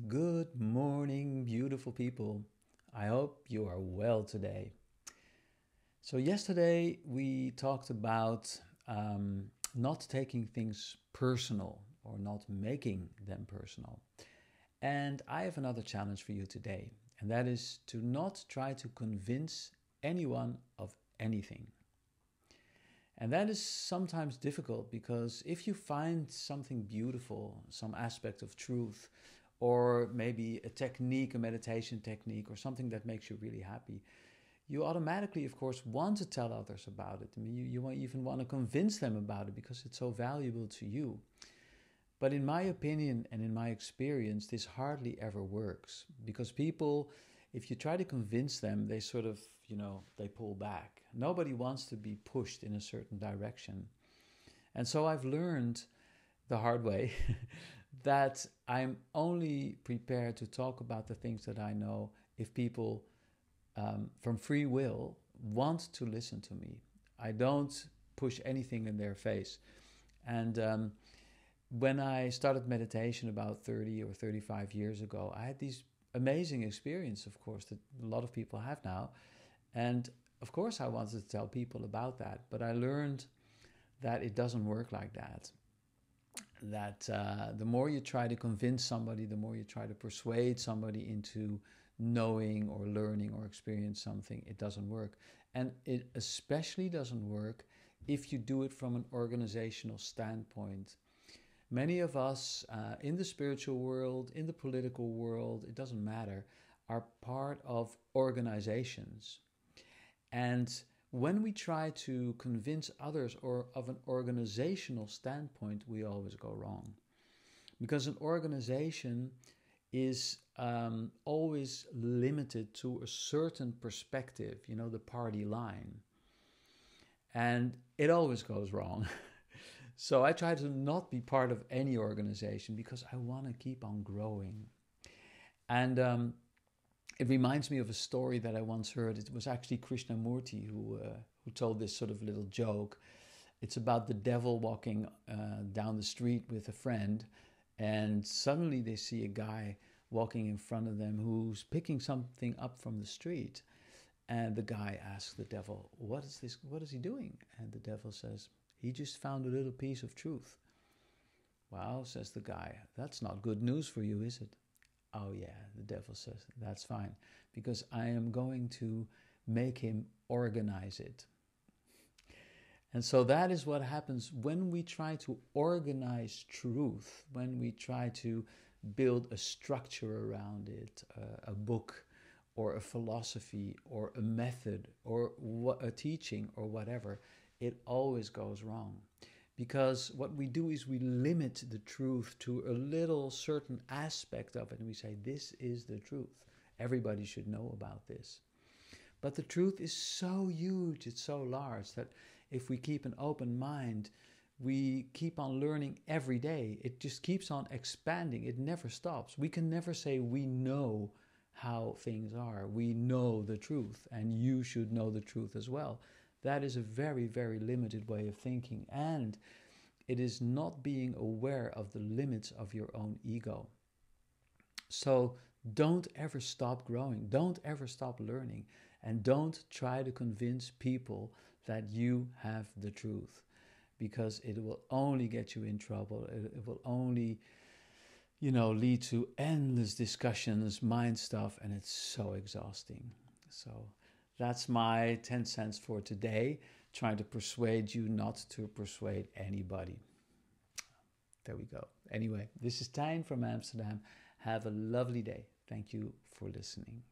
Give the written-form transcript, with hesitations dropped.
Good morning, beautiful people. I hope you are well today. So, yesterday we talked about not taking things personal or not making them personal. And I have another challenge for you today, and that is to not try to convince anyone of anything. And that is sometimes difficult because if you find something beautiful, some aspect of truth, or maybe a technique, a meditation technique, or something that makes you really happy, you automatically, of course, want to tell others about it. I mean, you even want to convince them about it because it's so valuable to you. But in my opinion and in my experience, this hardly ever works because people, if you try to convince them, they sort of, they pull back. Nobody wants to be pushed in a certain direction. And so I've learned the hard way that I'm only prepared to talk about the things that I know if people from free will want to listen to me. I don't push anything in their face. And when I started meditation about 30 or 35 years ago, I had these amazing experiences, of course, that a lot of people have now. And of course, I wanted to tell people about that, but I learned that it doesn't work like that. That the more you try to convince somebody, the more you try to persuade somebody into knowing or learning or experience something, it doesn't work. And it especially doesn't work if you do it from an organizational standpoint. Many of us in the spiritual world, in the political world, it doesn't matter, are part of organizations. And when we try to convince others or of an organizational standpoint, we always go wrong. Because an organization is always limited to a certain perspective, the party line. And it always goes wrong. So I try to not be part of any organization because I want to keep on growing. And it reminds me of a story that I once heard. It was actually Krishnamurti who told this sort of little joke. It's about the devil walking down the street with a friend, and suddenly they see a guy walking in front of them who's picking something up from the street. And the guy asks the devil, "What is this? What is he doing?" And the devil says, "He just found a little piece of truth." "Well," says the guy, "that's not good news for you, is it?" "Oh, yeah," the devil says, "that's fine, because I am going to make him organize it." And so that is what happens when we try to organize truth, when we try to build a structure around it, a book or a philosophy or a method or a teaching or whatever, it always goes wrong. Because what we do is we limit the truth to a little certain aspect of it, and we say, this is the truth. Everybody should know about this. But the truth is so huge, it's so large, that if we keep an open mind, we keep on learning every day. It just keeps on expanding. It never stops. We can never say we know how things are. We know the truth, and you should know the truth as well. That is a very, very limited way of thinking, and it is not being aware of the limits of your own ego. So don't ever stop growing. Don't ever stop learning. And don't try to convince people that you have the truth, because it will only get you in trouble. It will only, lead to endless discussions, mind stuff, and it's so exhausting. So that's my 10 cents for today, trying to persuade you not to persuade anybody. There we go. Anyway, this is Tijn from Amsterdam. Have a lovely day. Thank you for listening.